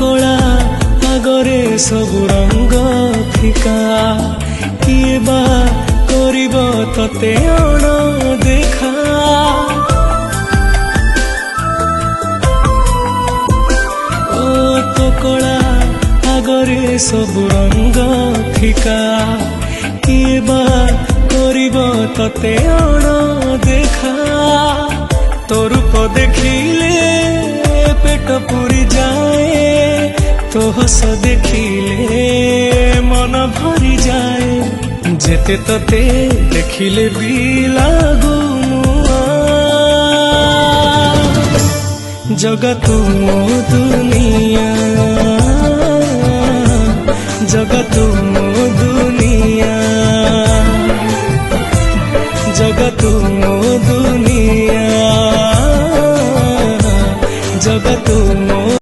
कला आगरे सब रंग फिका किए बा करिब तते अण देखा ओ तो कला आगरे सब रंग फिका किए बा करिब तते अण देखा तो रूप देखिले पेट पूरी जाए तो हस देखिले मन भरी जाए जेते तते देखिले भी लागू जगत मोदु